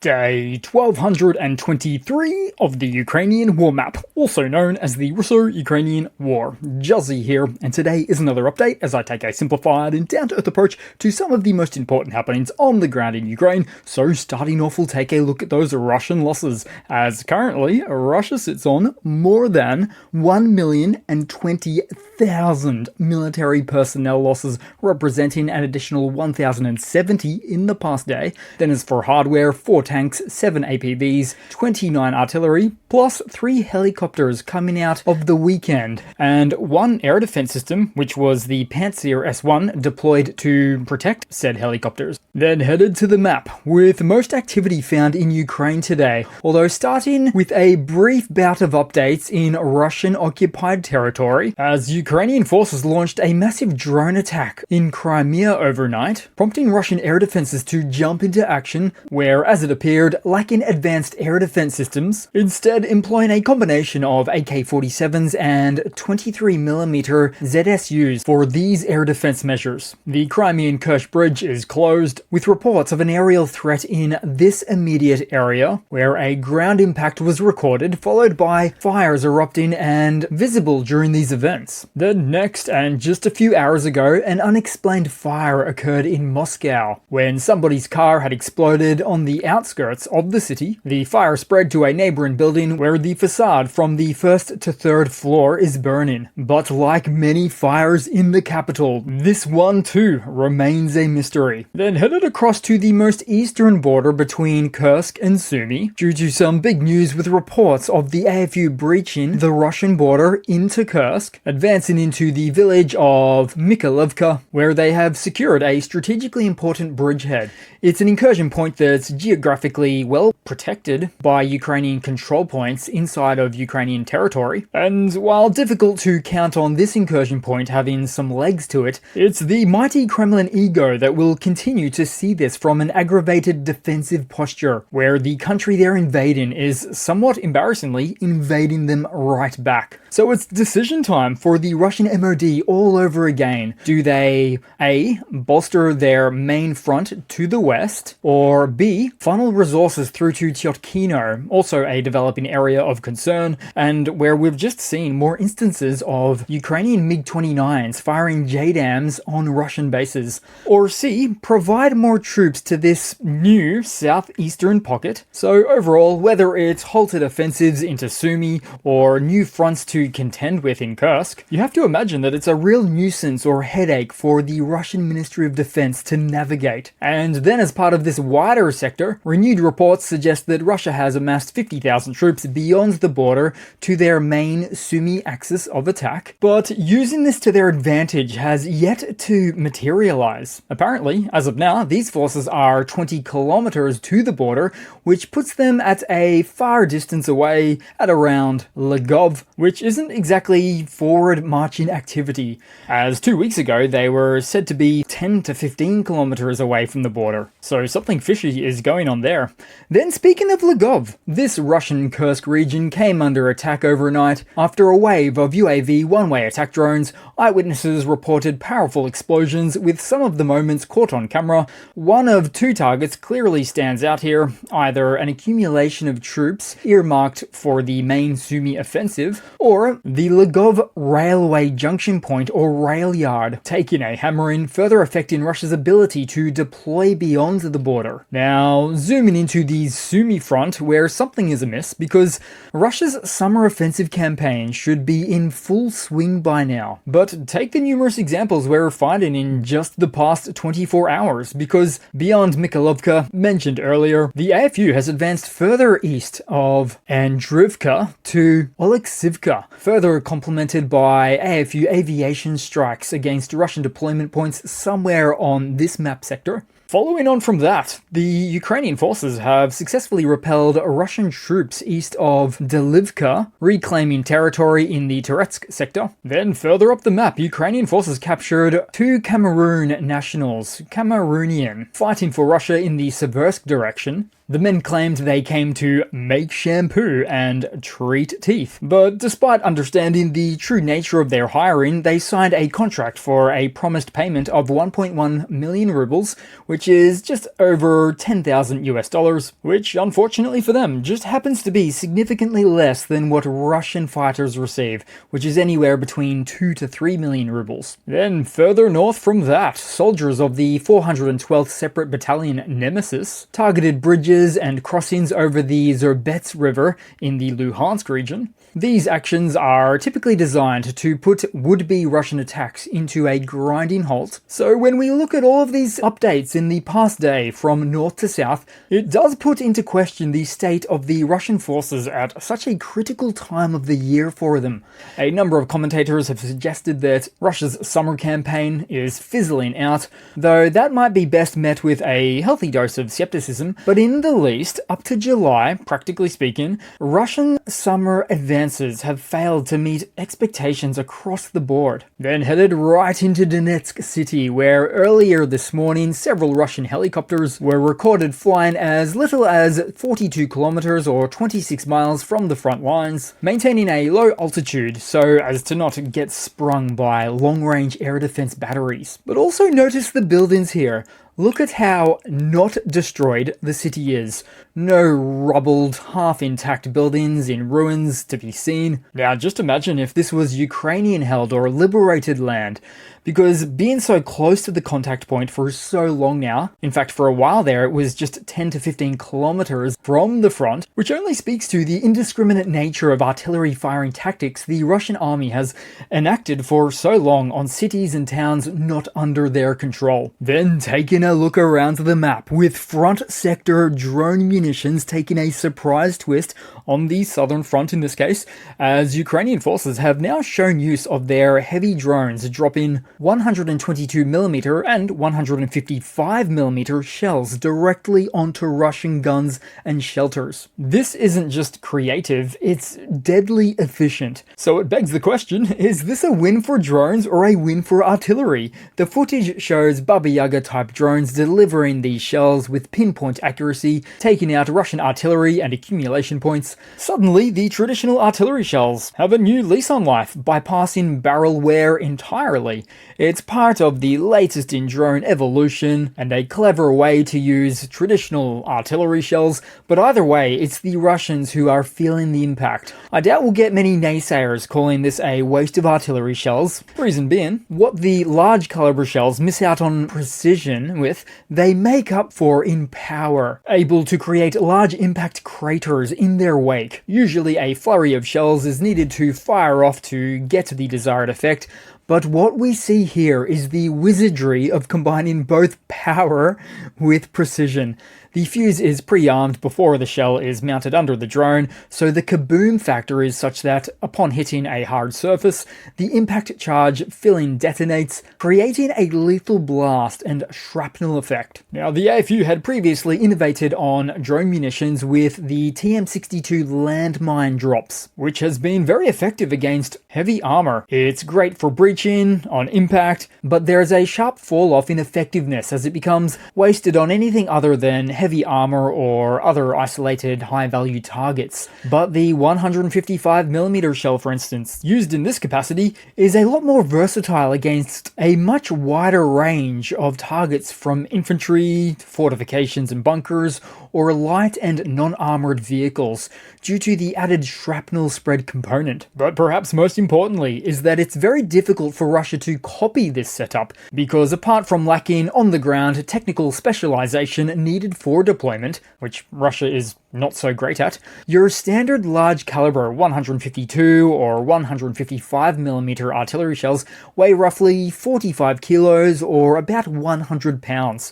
Day 1223 of the Ukrainian War Map, also known as the Russo-Ukrainian War. Juzzie here, and today is another update as I take a simplified and down-to-earth approach to some of the most important happenings on the ground in Ukraine. So starting off, we'll take a look at those Russian losses, as currently Russia sits on more than 1,020,000 military personnel losses, representing an additional 1,070 in the past day. Then as for hardware, 4 tanks, 7 APVs, 29 artillery, plus 3 helicopters coming out of the weekend, and 1 air defense system, which was the Pantsir S1, deployed to protect said helicopters. Then headed to the map, with most activity found in Ukraine today, although starting with a brief bout of updates in Russian-occupied territory, as Ukrainian forces launched a massive drone attack in Crimea overnight, prompting Russian air defenses to jump into action, where, as it appeared, lacking advanced air defense systems, instead employing a combination of AK-47s and 23mm ZSUs for these air defense measures. The Crimean Kursk bridge is closed, with reports of an aerial threat in this immediate area, where a ground impact was recorded, followed by fires erupting and visible during these events. Then next, and just a few hours ago, an unexplained fire occurred in Moscow, when somebody's car had exploded on the outskirts of the city. The fire spread to a neighboring building where the facade from the first to third floor is burning. But like many fires in the capital, this one too remains a mystery. Then headed across to the most eastern border between Kursk and Sumy, due to some big news with reports of the AFU breaching the Russian border into Kursk, advancing into the village of Mikhailovka, where they have secured a strategically important bridgehead. It's an incursion point that's geographically well protected by Ukrainian control points inside of Ukrainian territory, and while difficult to count on this incursion point having some legs to it, it's the mighty Kremlin ego that will continue to see this from an aggravated defensive posture, where the country they're invading is somewhat embarrassingly invading them right back. So it's decision time for the Russian MOD all over again. Do they A, bolster their main front to the west, or B, funnel resources through to Tyotkino, also a developing area of concern, and where we've just seen more instances of Ukrainian MiG-29s firing JDAMs on Russian bases, or C, provide more troops to this new southeastern pocket. So overall, whether it's halted offensives into Sumy or new fronts to contend with in Kursk, you have to imagine that it's a real nuisance or headache for the Russian Ministry of Defense to navigate. And then as part of this wider sector, renewed reports suggest that Russia has amassed 50,000 troops beyond the border to their main Sumy axis of attack, but using this to their advantage has yet to materialize. Apparently, as of now, these forces are 20 kilometers to the border, which puts them at a far distance away at around Lgov, which isn't exactly forward marching activity, as 2 weeks ago they were said to be 10 to 15 kilometers away from the border. So something fishy is going on there. Then speaking of Lgov, this Russian Kursk region came under attack overnight after a wave of UAV one-way attack drones. Eyewitnesses reported powerful explosions, with some of the moments caught on camera. One of 2 targets clearly stands out here, either an accumulation of troops earmarked for the main Sumy offensive, or the Lgov railway junction point or rail yard, taking a hammering, further affecting Russia's ability to deploy beyond the border. Now, zooming into the Sumy front, where something is amiss, because Russia's summer offensive campaign should be in full swing by now. But take the numerous examples we're finding in just the past 24 hours, because beyond Mikhailovka, mentioned earlier, the AFU has advanced further east of Andrivka to Oleksivka, further complemented by AFU aviation strikes against Russian deployment points somewhere on this map sector. Following on from that, the Ukrainian forces have successfully repelled Russian troops east of Delivka, reclaiming territory in the Donetsk sector. Then further up the map, Ukrainian forces captured 2 Cameroon nationals, Cameroonian, fighting for Russia in the Seversk direction. The men claimed they came to make shampoo and treat teeth, but despite understanding the true nature of their hiring, they signed a contract for a promised payment of 1.1 million rubles, which is just over 10,000 US dollars, which unfortunately for them just happens to be significantly less than what Russian fighters receive, which is anywhere between 2 to 3 million rubles. Then further north from that, soldiers of the 412th Separate Battalion Nemesis targeted bridges and crossings over the Zerbets River in the Luhansk region. These actions are typically designed to put would-be Russian attacks into a grinding halt. So when we look at all of these updates in the past day from north to south, it does put into question the state of the Russian forces at such a critical time of the year for them. A number of commentators have suggested that Russia's summer campaign is fizzling out, though that might be best met with a healthy dose of skepticism. But in the least, up to July, practically speaking, Russian summer advances have failed to meet expectations across the board. Then headed right into Donetsk city, where earlier this morning several Russian helicopters were recorded flying as little as 42 kilometers or 26 miles from the front lines, maintaining a low altitude so as to not get sprung by long-range air defense batteries. But also notice the buildings here. Look at how not destroyed the city is. No rubbled, half-intact buildings in ruins to be seen. Now just imagine if this was Ukrainian-held or liberated land, because being so close to the contact point for so long now, in fact for a while there it was just 10 to 15 kilometers from the front, which only speaks to the indiscriminate nature of artillery firing tactics the Russian army has enacted for so long on cities and towns not under their control. Then taking a look around the map, with front sector drone munitions taking a surprise twist on the southern front in this case, as Ukrainian forces have now shown use of their heavy drones dropping 122mm and 155mm shells directly onto Russian guns and shelters. This isn't just creative, it's deadly efficient. So it begs the question, is this a win for drones or a win for artillery? The footage shows Baba Yaga type drones delivering these shells with pinpoint accuracy, taking out Russian artillery and accumulation points. Suddenly, the traditional artillery shells have a new lease on life, bypassing barrel wear entirely. It's part of the latest in drone evolution, and a clever way to use traditional artillery shells, but either way, it's the Russians who are feeling the impact. I doubt we'll get many naysayers calling this a waste of artillery shells. Reason being, what the large caliber shells miss out on precision with, they make up for in power, able to create large impact craters in their wake. Usually a flurry of shells is needed to fire off to get the desired effect, but what we see here is the wizardry of combining both power with precision. The fuse is pre-armed before the shell is mounted under the drone, so the kaboom factor is such that, upon hitting a hard surface, the impact charge filling detonates, creating a lethal blast and shrapnel effect. Now, the AFU had previously innovated on drone munitions with the TM62 landmine drops, which has been very effective against heavy armor. It's great for breaching, on impact, but there's a sharp fall-off in effectiveness as it becomes wasted on anything other than heavy armor or other isolated high-value targets. But the 155mm shell, for instance, used in this capacity, is a lot more versatile against a much wider range of targets, from infantry, fortifications and bunkers, or light and non-armored vehicles, due to the added shrapnel spread component. But perhaps most importantly is that it's very difficult for Russia to copy this setup, because apart from lacking on-the-ground technical specialization needed for deployment, which Russia is not so great at, your standard large caliber 152 or 155mm artillery shells weigh roughly 45 kilos or about 100 pounds.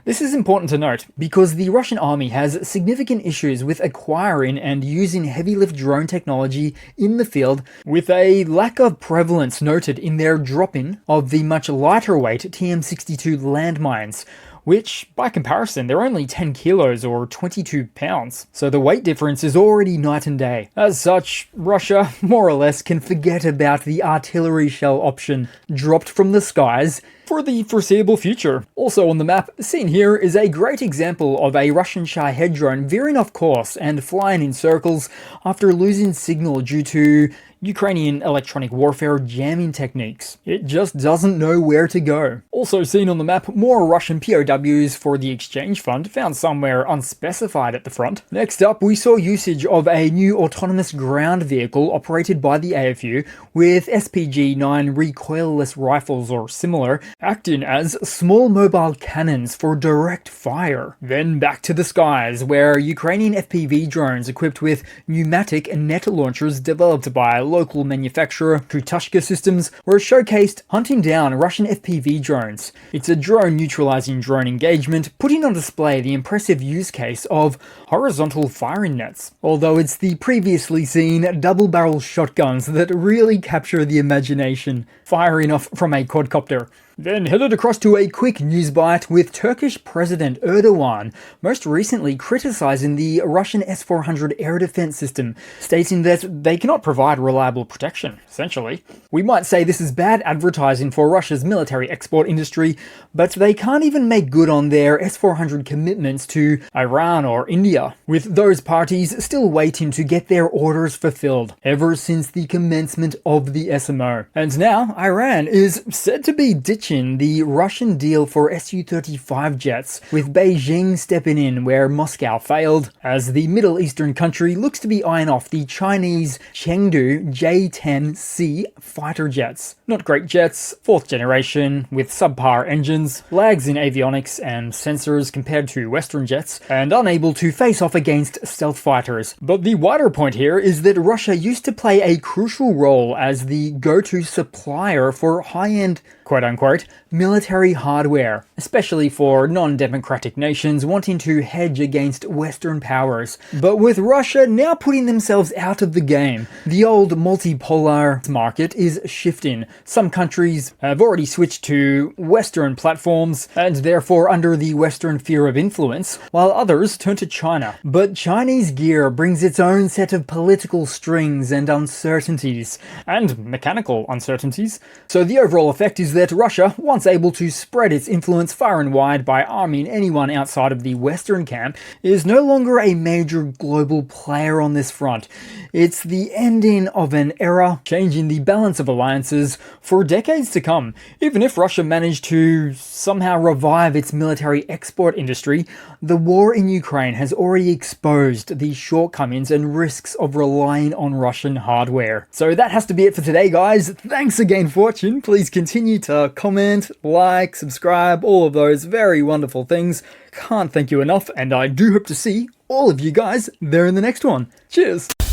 This is important to note because the Russian army has significant issues with acquiring and using heavy lift drone technology in the field, with a lack of prevalence noted in their drop-in of the much lighter weight TM62 landmines, which, by comparison, they're only 10 kilos or 22 pounds, so the weight difference is already night and day. As such, Russia, more or less, can forget about the artillery shell option dropped from the skies for the foreseeable future. Also on the map, seen here is a great example of a Russian Shahed drone veering off course and flying in circles after losing signal due to Ukrainian electronic warfare jamming techniques. It just doesn't know where to go. Also seen on the map, more Russian POWs for the exchange fund, found somewhere unspecified at the front. Next up, we saw usage of a new autonomous ground vehicle operated by the AFU with SPG-9 recoilless rifles or similar, acting as small mobile cannons for direct fire. Then back to the skies, where Ukrainian FPV drones equipped with pneumatic net launchers developed by local manufacturer Kutushka Systems were showcased hunting down Russian FPV drones. It's a drone neutralizing drone engagement, putting on display the impressive use case of horizontal firing nets. Although it's the previously seen double-barrel shotguns that really capture the imagination, firing off from a quadcopter. Then headed across to a quick news bite with Turkish President Erdogan most recently criticizing the Russian S-400 air defense system, stating that they cannot provide reliable protection, essentially. We might say this is bad advertising for Russia's military export industry, but they can't even make good on their S-400 commitments to Iran or India, with those parties still waiting to get their orders fulfilled ever since the commencement of the SMO. And now Iran is said to be ditching the Russian deal for Su-35 jets, with Beijing stepping in where Moscow failed, as the Middle Eastern country looks to be eyeing off the Chinese Chengdu J-10C fighter jets. Not great jets, 4th generation, with subpar engines, lags in avionics and sensors compared to Western jets, and unable to face off against stealth fighters. But the wider point here is that Russia used to play a crucial role as the go-to supplier for high-end, quote-unquote, military hardware, especially for non-democratic nations wanting to hedge against Western powers. But with Russia now putting themselves out of the game, the old multipolar market is shifting. Some countries have already switched to Western platforms and therefore under the Western sphere of influence, while others turn to China. But Chinese gear brings its own set of political strings and uncertainties, and mechanical uncertainties. So the overall effect is that Russia, once able to spread its influence far and wide by arming anyone outside of the Western camp, is no longer a major global player on this front. It's the ending of an era, changing the balance of alliances for decades to come. Even if Russia managed to somehow revive its military export industry, the war in Ukraine has already exposed the shortcomings and risks of relying on Russian hardware. So that has to be it for today, guys. Thanks again for watching. Please continue to comment, like, subscribe, all of those very wonderful things. Can't thank you enough, and I do hope to see all of you guys there in the next one. Cheers!